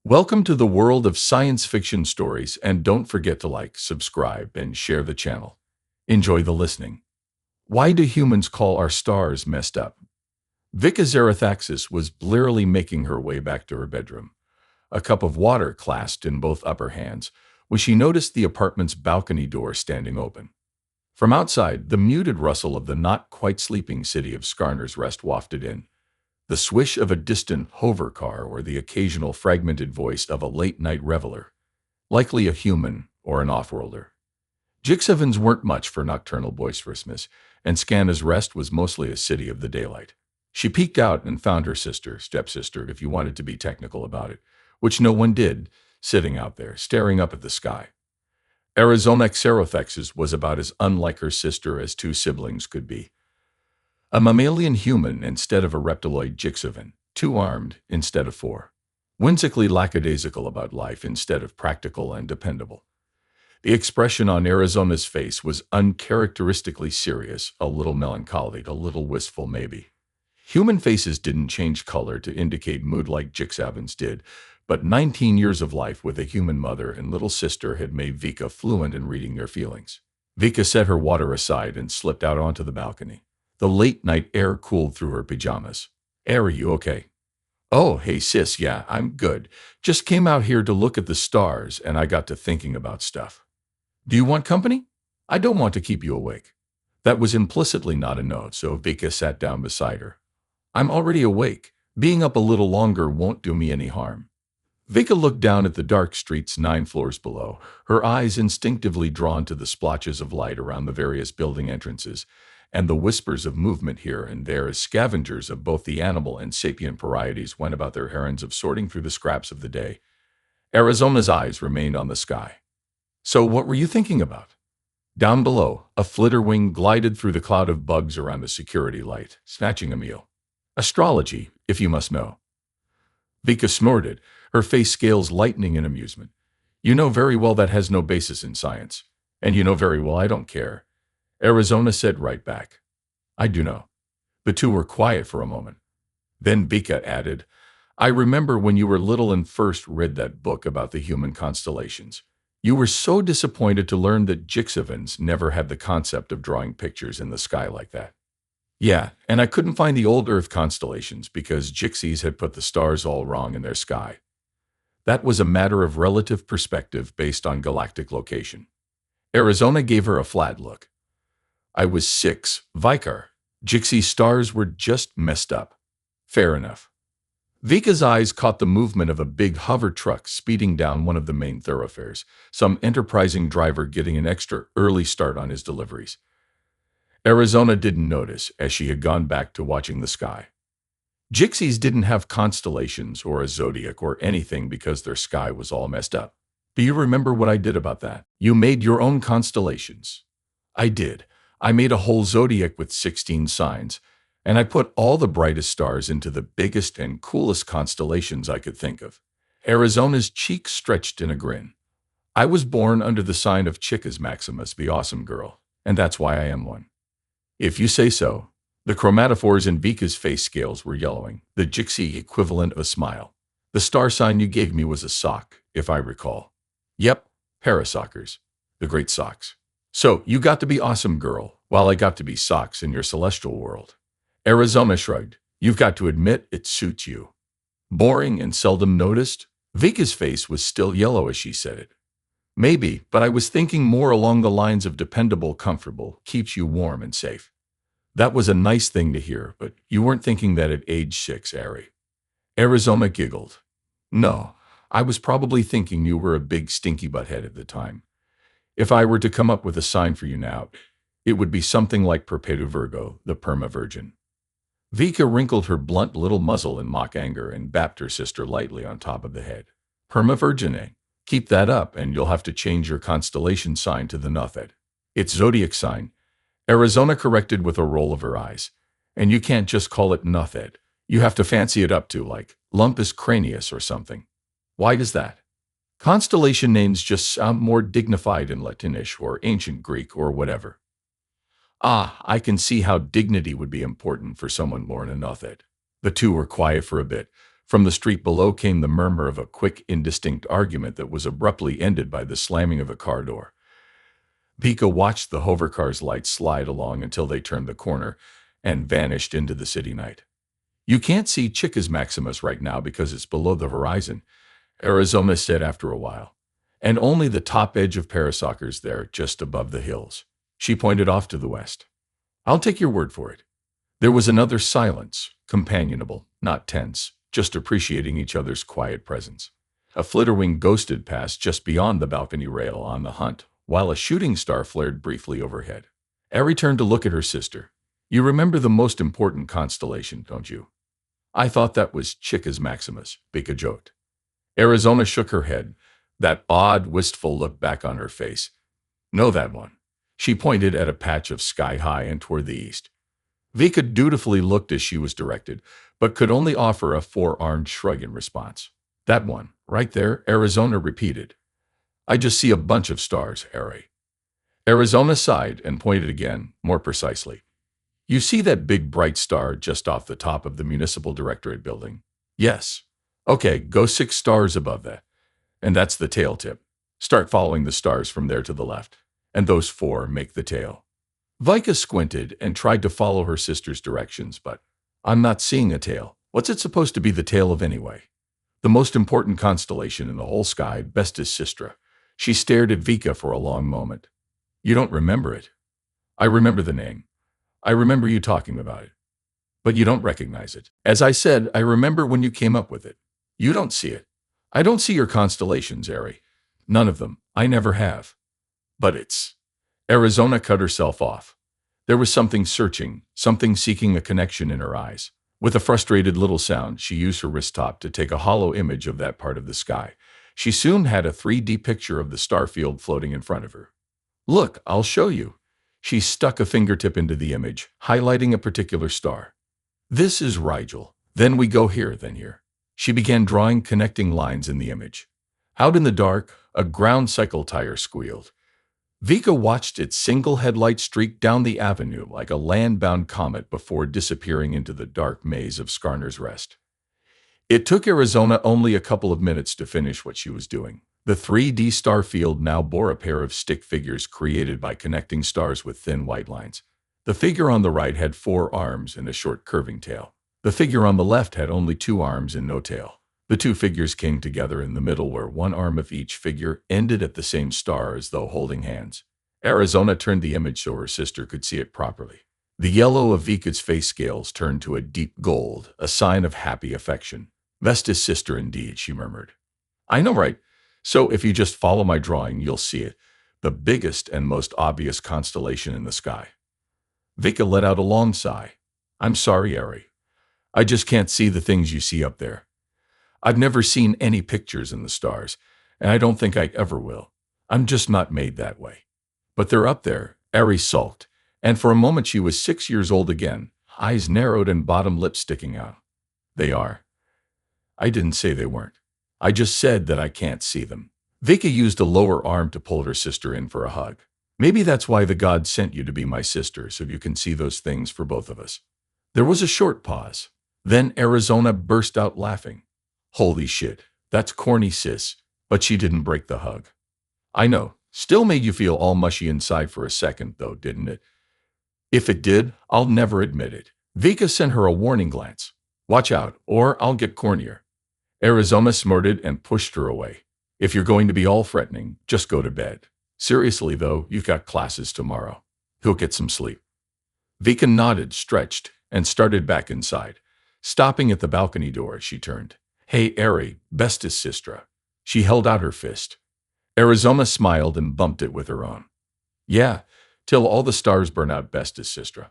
Welcome to the world of science fiction stories, and don't forget to like, subscribe, and share the channel. Enjoy the listening. Why do humans call our stars messed up? Vika Zarathaxis was blearily making her way back to her bedroom, a cup of water clasped in both upper hands, when she noticed the apartment's balcony door standing open. From outside, the muted rustle of the not-quite-sleeping city of Skarner's Rest wafted in, the swish of a distant hover car or the occasional fragmented voice of a late-night reveler, likely a human or an off-worlder. Jixavans weren't much for nocturnal boisterousness, and Skanna's Rest was mostly a city of the daylight. She peeked out and found her stepsister if you wanted to be technical about it, which no one did, sitting out there, staring up at the sky. Arizona Xerothex's was about as unlike her sister as two siblings could be. A mammalian human instead of a reptiloid Jixavan, two-armed instead of four. Whimsically lackadaisical about life instead of practical and dependable. The expression on Arizona's face was uncharacteristically serious, a little melancholic, a little wistful maybe. Human faces didn't change color to indicate mood like Jixavan's did, but 19 years of life with a human mother and little sister had made Vika fluent in reading their feelings. Vika set her water aside and slipped out onto the balcony. The late-night air cooled through her pajamas. Are you okay? Oh, hey sis, yeah, I'm good. Just came out here to look at the stars and I got to thinking about stuff. Do you want company? I don't want to keep you awake. That was implicitly not a no, so Vika sat down beside her. I'm already awake. Being up a little longer won't do me any harm. Vika looked down at the dark streets 9 floors below, her eyes instinctively drawn to the splotches of light around the various building entrances, and the whispers of movement here and there as scavengers of both the animal and sapient varieties went about their errands of sorting through the scraps of the day. Arizona's eyes remained on the sky. So what were you thinking about? Down below, a flitterwing glided through the cloud of bugs around the security light, snatching a meal. Astrology, if you must know. Vika snorted, her face scales lightening in amusement. You know very well that has no basis in science. And you know very well I don't care. Arizona said right back. I do know. The two were quiet for a moment. Then Vika added, I remember when you were little and first read that book about the human constellations. You were so disappointed to learn that Jixavans never had the concept of drawing pictures in the sky like that. Yeah, and I couldn't find the old Earth constellations because Jixies had put the stars all wrong in their sky. That was a matter of relative perspective based on galactic location. Arizona gave her a flat look. I was 6, Vicar. Jixie's stars were just messed up. Fair enough. Vika's eyes caught the movement of a big hover truck speeding down one of the main thoroughfares, some enterprising driver getting an extra early start on his deliveries. Arizona didn't notice as she had gone back to watching the sky. Jixies didn't have constellations or a zodiac or anything because their sky was all messed up. Do you remember what I did about that? You made your own constellations. I did. I made a whole zodiac with 16 signs, and I put all the brightest stars into the biggest and coolest constellations I could think of. Arizona's cheeks stretched in a grin. I was born under the sign of Chicas Maximus, the awesome girl, and that's why I am one. If you say so. The chromatophores in Vika's face scales were yellowing, the Jixie equivalent of a smile. The star sign you gave me was a sock, if I recall. Yep, parasockers, the great socks. So, you got to be awesome, girl, while I got to be socks in your celestial world. Arizona shrugged. You've got to admit it suits you. Boring and seldom noticed? Vika's face was still yellow as she said it. Maybe, but I was thinking more along the lines of dependable, comfortable, keeps you warm and safe. That was a nice thing to hear, but you weren't thinking that at age 6, Ari. Arizona giggled. No, I was probably thinking you were a big stinky butthead at the time. If I were to come up with a sign for you now, it would be something like Perpetua Virgo, the perma-virgin. Vika wrinkled her blunt little muzzle in mock anger and bapped her sister lightly on top of the head. Perma-virgin, eh? Keep that up and you'll have to change your constellation sign to the Nothed. It's zodiac sign. Arizona corrected with a roll of her eyes. And you can't just call it Nothed. You have to fancy it up to, like, Lumpus Cranius or something. Why does that? Constellation names just sound more dignified in Latinish or ancient Greek or whatever. Ah, I can see how dignity would be important for someone born in Nothed. The two were quiet for a bit, From the street below came the murmur of a quick, indistinct argument that was abruptly ended by the slamming of a car door. Pika watched the hovercar's lights slide along until they turned the corner and vanished into the city night. You can't see Chicas Maximus right now because it's below the horizon, Arizona said after a while. And only the top edge of Parasockers there, just above the hills. She pointed off to the west. I'll take your word for it. There was another silence, companionable, not tense, just appreciating each other's quiet presence. A flitterwing ghosted past just beyond the balcony rail on the hunt, while a shooting star flared briefly overhead. Ari turned to look at her sister. You remember the most important constellation, don't you? I thought that was Chicas Maximus, Bika joked. Arizona shook her head, that odd, wistful look back on her face. No, that one. She pointed at a patch of sky high and toward the east. Vika dutifully looked as she was directed, but could only offer a four-armed shrug in response. That one, right there, Arizona repeated. I just see a bunch of stars, Ari. Arizona sighed and pointed again, more precisely. You see that big bright star just off the top of the municipal directorate building? Yes. Okay, go 6 stars above that. And that's the tail tip. Start following the stars from there to the left. And those 4 make the tail. Vika squinted and tried to follow her sister's directions, but I'm not seeing a tail. What's it supposed to be the tail of anyway? The most important constellation in the whole sky, Bestis Sistra. She stared at Vika for a long moment. You don't remember it. I remember the name. I remember you talking about it. But you don't recognize it. As I said, I remember when you came up with it. You don't see it. I don't see your constellations, Ari. None of them. I never have. But it's... Arizona cut herself off. There was something searching, something seeking a connection in her eyes. With a frustrated little sound, she used her wrist top to take a hollow image of that part of the sky. She soon had a 3D picture of the star field floating in front of her. Look, I'll show you. She stuck a fingertip into the image, highlighting a particular star. This is Rigel. Then we go here, then here. She began drawing connecting lines in the image. Out in the dark, a ground cycle tire squealed. Vika watched its single headlight streak down the avenue like a land-bound comet before disappearing into the dark maze of Skarner's Rest. It took Arizona only a couple of minutes to finish what she was doing. The 3D star field now bore a pair of stick figures created by connecting stars with thin white lines. The figure on the right had 4 arms and a short curving tail. The figure on the left had only 2 arms and no tail. The 2 figures came together in the middle where one arm of each figure ended at the same star as though holding hands. Arizona turned the image so her sister could see it properly. The yellow of Vika's face scales turned to a deep gold, a sign of happy affection. Vestis sister indeed, she murmured. I know, right? So if you just follow my drawing, you'll see it. The biggest and most obvious constellation in the sky. Vika let out a long sigh. I'm sorry, Ari. I just can't see the things you see up there. I've never seen any pictures in the stars, and I don't think I ever will. I'm just not made that way. But they're up there, Ari sulked, and for a moment she was 6 years old again, eyes narrowed and bottom lip sticking out. They are. I didn't say they weren't. I just said that I can't see them. Vika used a lower arm to pull her sister in for a hug. Maybe that's why the gods sent you to be my sister, so you can see those things for both of us. There was a short pause. Then Arizona burst out laughing. Holy shit, that's corny, sis. But she didn't break the hug. I know. Still made you feel all mushy inside for a second, though, didn't it? If it did, I'll never admit it. Vika sent her a warning glance. Watch out, or I'll get cornier. Arizona smirted and pushed her away. If you're going to be all threatening, just go to bed. Seriously, though, you've got classes tomorrow. He'll get some sleep. Vika nodded, stretched, and started back inside. Stopping at the balcony door, she turned. Hey, Ari, Bestis Sistra. She held out her fist. Arizona smiled and bumped it with her own. Yeah, till all the stars burn out, Bestis Sistra.